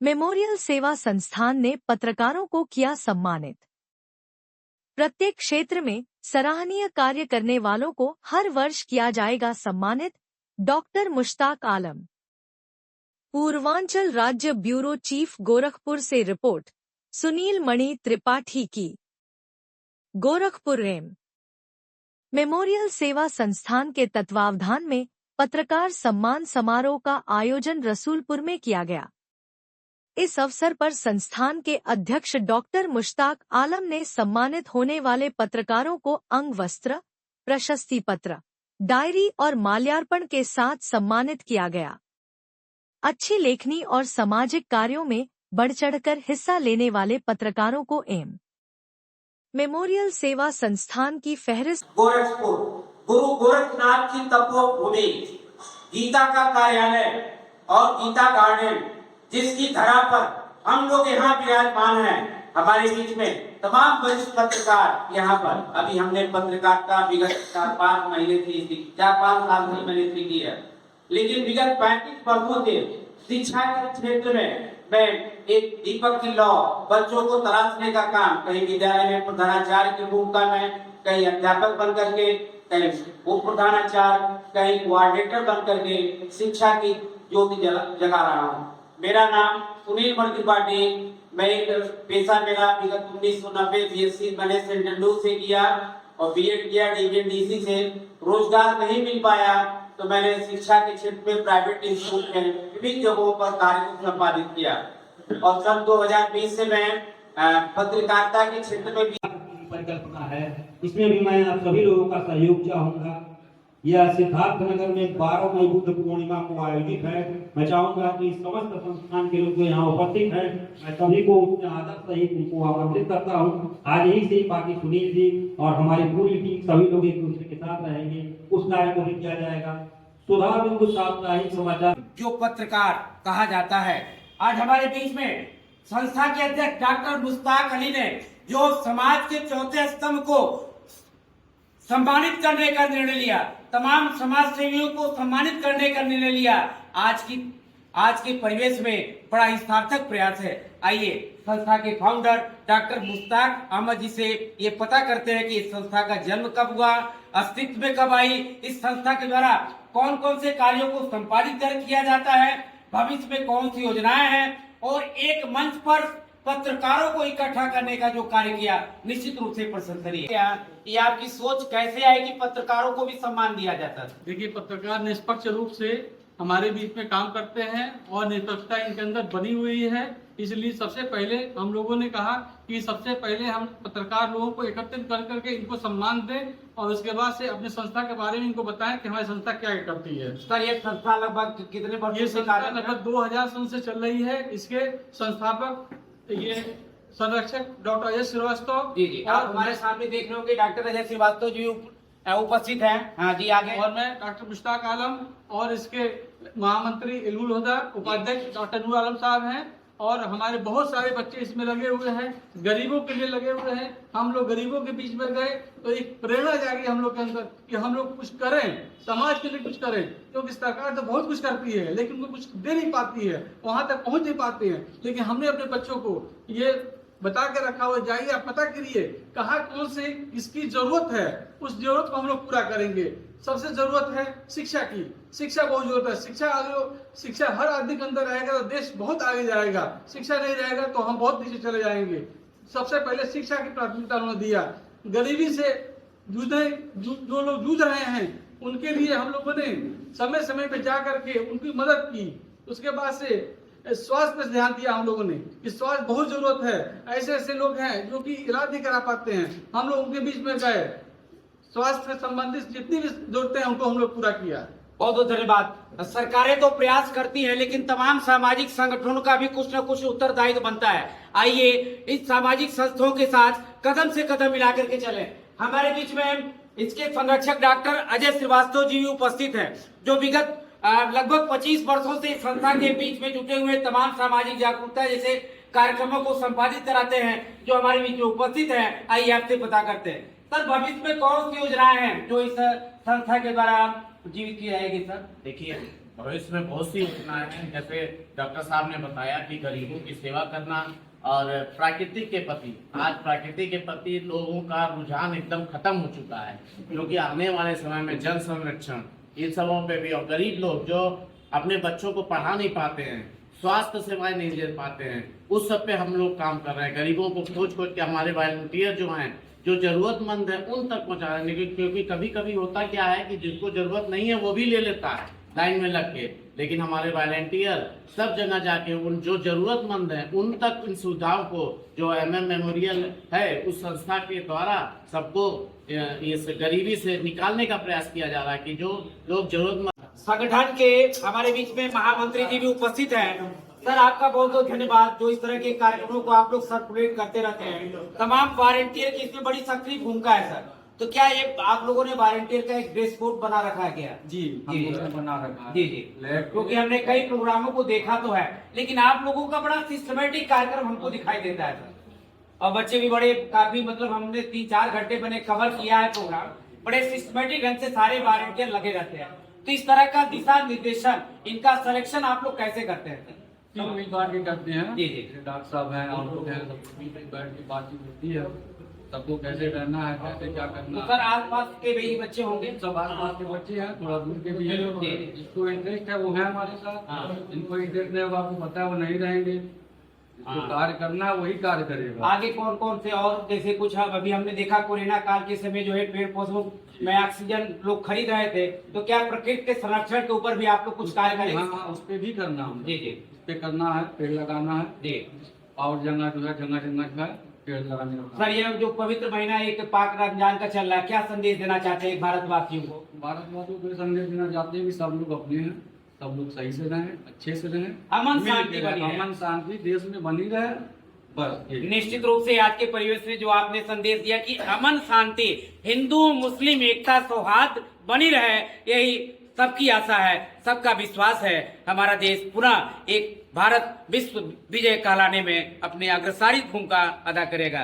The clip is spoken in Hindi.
मेमोरियल सेवा संस्थान ने पत्रकारों को किया सम्मानित। प्रत्येक क्षेत्र में सराहनीय कार्य करने वालों को हर वर्ष किया जाएगा सम्मानित। डॉक्टर मुश्ताक आलम। पूर्वांचल राज्य ब्यूरो चीफ गोरखपुर से रिपोर्ट सुनील मणि त्रिपाठी की। गोरखपुर रेम। मेमोरियल सेवा संस्थान के तत्वावधान में पत्रकार सम्मान समारोह का आयोजन रसूलपुर में किया गया। इस अवसर पर संस्थान के अध्यक्ष डॉक्टर मुश्ताक आलम ने सम्मानित होने वाले पत्रकारों को अंग वस्त्र, प्रशस्ति पत्र, डायरी और माल्यार्पण के साथ सम्मानित किया गया। अच्छी लेखनी और सामाजिक कार्यों में बढ़-चढ़कर हिस्सा लेने वाले पत्रकारों को एम मेमोरियल सेवा संस्थान की फहरिस्त। गोरखपुर गुरु गोरखनाथ की तपोभूमि, गीता का कार्यालय और गीता गार्डन, जिसकी धरा पर हम लोग यहाँ विराजमान हैं। हमारे बीच में तमाम वरिष्ठ पत्रकार यहाँ पर, अभी हमने पत्रकारिता विगत 4-5 महीने से 4-5 साल से मैंने सीखी है, लेकिन विगत 35 वर्षों से शिक्षा के क्षेत्र में मैं एक दीपक की लौ बच्चों को तराशने का काम, कहीं विद्यालय में प्रधानाचार्य की भूमिका में, कहीं अध्यापक बन करके, कहीं उप प्रधानाचार्य, कहीं कोऑर्डिनेटर बन करके शिक्षा की ज्योति जगा रहा हूँ। मेरा नाम सुनील मणि त्रिपाठी। मैं पेशा मेरा विगत 1990 बीएससी मैनेजमेंट से किया और बीएड किया डीवीएनडीसी से। रोजगार नहीं मिल पाया तो मैंने शिक्षा के क्षेत्र में प्राइवेट इंस्टीट्यूट में विभिन्न जगहों पर कार्य को संपादित किया और सन 2020 से मैं पत्रकारिता के क्षेत्र में भी परिकल्पना है। इसमें भी मैं आप सभी लोगों का सहयोग चाहूंगा। यह सिद्धार्थनगर में 12 मई बुद्ध पूर्णिमा को आयोजित है। मैं चाहूंगा कि समस्त संस्थान के लोग जो यहाँ उपस्थित हैं, मैं सभी को उसमें आदर सहित उनको आमंत्रित करता हूँ। आज यही से बाकी सुनील जी और हमारी पूरी टीम सभी लोग एक दूसरे के साथ रहेंगे, उस कार्य को भी किया जाएगा। सुधा बिंदु साप्ताहिक समाचार जो पत्रकार कहा जाता है, आज हमारे बीच में संस्था के अध्यक्ष डॉक्टर मुश्ताक अली ने जो समाज के चौथे स्तंभ को सम्मानित करने का निर्णय लिया, तमाम समाज सेवियों को सम्मानित करने का निर्णय लिया, आज के परिवेश में बड़ा ही सार्थक प्रयास है। आइए संस्था के फाउंडर डॉक्टर मुश्ताक अहमद जी से ये पता करते हैं कि इस संस्था का जन्म कब हुआ, अस्तित्व में कब आई, इस संस्था के द्वारा कौन कौन से कार्यों को संपादित किया जाता है, भविष्य में कौन सी योजनाएं हैं और एक मंच पर पत्रकारों को इकट्ठा करने का जो कार्य किया, निश्चित रूप से प्रशंसनीय है। ये आपकी सोच कैसे आई कि पत्रकारों को भी सम्मान दिया जाता है? देखिए, पत्रकार निष्पक्ष रूप से हमारे बीच में काम करते हैं और निष्पक्षता इनके अंदर बनी हुई है। इसलिए सबसे पहले हम लोगों ने कहा कि सबसे पहले हम पत्रकार लोगों को एकत्रित कर करके इनको सम्मान दें और उसके बाद से अपनी संस्था के बारे में इनको बताएं कि हमारी संस्था क्या करती है। सर, ये संस्था लगभग कितने वर्ष? ये संस्था लगभग 2000 सन से चल रही है। इसके संस्थापक ये संरक्षक डॉक्टर अजय श्रीवास्तव जी आप हमारे सामने देख रहे होंगे, डॉक्टर अजय श्रीवास्तव जी उपस्थित हैं। हाँ जी, आगे। और मैं डॉक्टर मुश्ताक आलम और इसके महामंत्री इल्मुल हुदा उपाध्यक्ष डॉक्टर नूर आलम साहब हैं और हमारे बहुत सारे बच्चे इसमें लगे हुए हैं, गरीबों के लिए लगे हुए हैं। हम लोग गरीबों के बीच में गए तो एक प्रेरणा जागी हम लोग के अंदर कि हम लोग कुछ करें, समाज के लिए कुछ करें, क्योंकि सरकार तो बहुत कुछ करती है लेकिन वो कुछ दे नहीं पाती है, वहां तक पहुंच नहीं पाती है। लेकिन हमने अपने बच्चों को ये बता के रखा हुआ, जाइए आप पता करिए कहाँ कौन से किसकी जरूरत है, उस जरूरत को हम लोग पूरा करेंगे। सबसे जरूरत है शिक्षा की, शिक्षा बहुत जरूरत है। शिक्षा हर आदमी के अंदर रहेगा तो देश बहुत आगे जाएगा, शिक्षा नहीं रहेगा तो हम बहुत नीचे चले जाएंगे। सबसे पहले शिक्षा की प्राथमिकता उन्होंने दिया। गरीबी से जो लोग जूझ रहे हैं उनके लिए हम लोगों ने समय समय पे जा करके उनकी मदद की। उसके बाद से स्वास्थ्य पर ध्यान दिया हम लोगों ने कि स्वास्थ्य बहुत जरूरत है। ऐसे ऐसे लोग हैं जो कि इलाज नहीं करा पाते हैं, हम लोग उनके बीच में गए, स्वास्थ्य से संबंधित जितनी भी जरूरतें हैं उनको हम लोग पूरा किया। बहुत बहुत धन्यवाद। सरकारें तो प्रयास करती हैं लेकिन तमाम सामाजिक संगठनों का भी कुछ न कुछ उत्तरदायित्व बनता है। आइए इस सामाजिक संस्थाओं के साथ कदम से कदम मिला करके चले। हमारे बीच में इसके संरक्षक डॉक्टर अजय श्रीवास्तव जी भी उपस्थित हैं, जो विगत लगभग 25 वर्षों से संस्था के बीच में जुटे हुए तमाम सामाजिक जागरूकता जैसे कार्यक्रमों को संपादित कराते हैं, जो हमारे बीच में उपस्थित हैं। आइए आपसे पता करते हैं, सर भविष्य में कौन सी योजनाएं हैं जो इस संस्था के द्वारा जीवित की जाएगी? सर देखिए, भविष्य में बहुत सी योजनाएं हैं, जैसे डॉक्टर साहब ने बताया कि गरीबों की सेवा करना और प्रकृति के प्रति, आज प्रकृति के प्रति लोगों का रुझान एकदम खत्म हो चुका है, क्योंकि आने वाले समय में जल संरक्षण इन सबों पे भी, और गरीब लोग जो अपने बच्चों को पढ़ा नहीं पाते हैं, स्वास्थ्य सेवाएं नहीं दे पाते हैं, उस सब पे हम लोग काम कर रहे हैं। गरीबों को खोज खोज के हमारे वॉलंटियर जो हैं, जो जरूरतमंद है उन तक पहुंचा रहे हैं। क्योंकि कभी कभी होता क्या है कि जिसको जरूरत नहीं है वो भी ले लेता है लाइन में लग के, लेकिन हमारे वॉलंटियर सब जगह जाके उन जो जरूरतमंद हैं उन तक इन सुविधाओं को, जो MM मेमोरियल है उस संस्था के द्वारा सबको इस गरीबी से निकालने का प्रयास किया जा रहा है, कि जो लोग जरूरतमंद। संगठन के हमारे बीच में महामंत्री जी भी उपस्थित हैं। सर, आपका बहुत बहुत धन्यवाद, जो इस तरह के कार्यक्रमों को आप लोग सर्कुलेट करते रहते हैं। तमाम वॉलंटियर की इसमें बड़ी सक्रिय भूमिका है सर। तो क्या ये आप लोगों ने वॉलंटियर का एक ड्रेस कोड बना रखा है क्या? जी, हम लोगों ने बना रखा है। जी जी, क्योंकि हमने कई प्रोग्रामों को देखा तो है, लेकिन आप लोगों का बड़ा सिस्टमेटिक कार्यक्रम हमको दिखाई देता है सर। और बच्चे भी बड़े काफी, मतलब हमने 3-4 घंटे मैंने कवर किया है प्रोग्राम, बड़े सिस्टमेटिक ढंग से सारे वॉलंटियर लगे रहते हैं। तो इस तरह का दिशा निर्देशन, इनका सिलेक्शन आप लोग कैसे करते हैं? तीन उम्मीदवार भी करते हैं। जी जी, डॉक्टर साहब हैं और लोग हैं, सब बैठ के बातचीत होती है, सबको कैसे रहना है, कैसे क्या करना तो सर आसपास के भी बच्चे होंगे? सब आसपास के बच्चे हैं, थोड़ा दूर के भी हैं। जिसको इंटरेस्ट है वो है हमारे साथ, जिनको इंटरेस्ट नहीं होगा आपको पता है वो नहीं रहेंगे। जो कार्य करना है वही कार्य करेगा। आगे कौन कौन से और, जैसे कुछ अभी हमने देखा कोरोना काल के समय जो है पेड़ पौधों में ऑक्सीजन लोग खरीद रहे थे, तो क्या प्रकृति के संरक्षण के ऊपर भी आप लोग कुछ कार्य करेंगे? हाँ, उस पे भी करना है। जी जी, उस पे करना है, पेड़ लगाना है जी और जगह जो है जगह पेड़ लगाने का। सर, ये जो पवित्र महीना एक पाक रमजान का चल रहा है, क्या संदेश देना चाहते हैं भारतवासियों को? भारतवासियों को संदेश देना चाहते हैं कि सब लोग अपने हैं, सब लोग सही से रहें, अच्छे से रहें, अमन शांति बनी रहे। अमन शांति देश में बनी रहे, बस। निश्चित रूप से आज के परिवेश में जो आपने संदेश दिया कि अमन शांति, हिंदू मुस्लिम एकता सौहार्द बनी रहे, यही सबकी आशा है, सबका विश्वास है। हमारा देश पुनः एक भारत विश्व विजय कहलाने में अपनी अग्रसारी भूमिका अदा करेगा।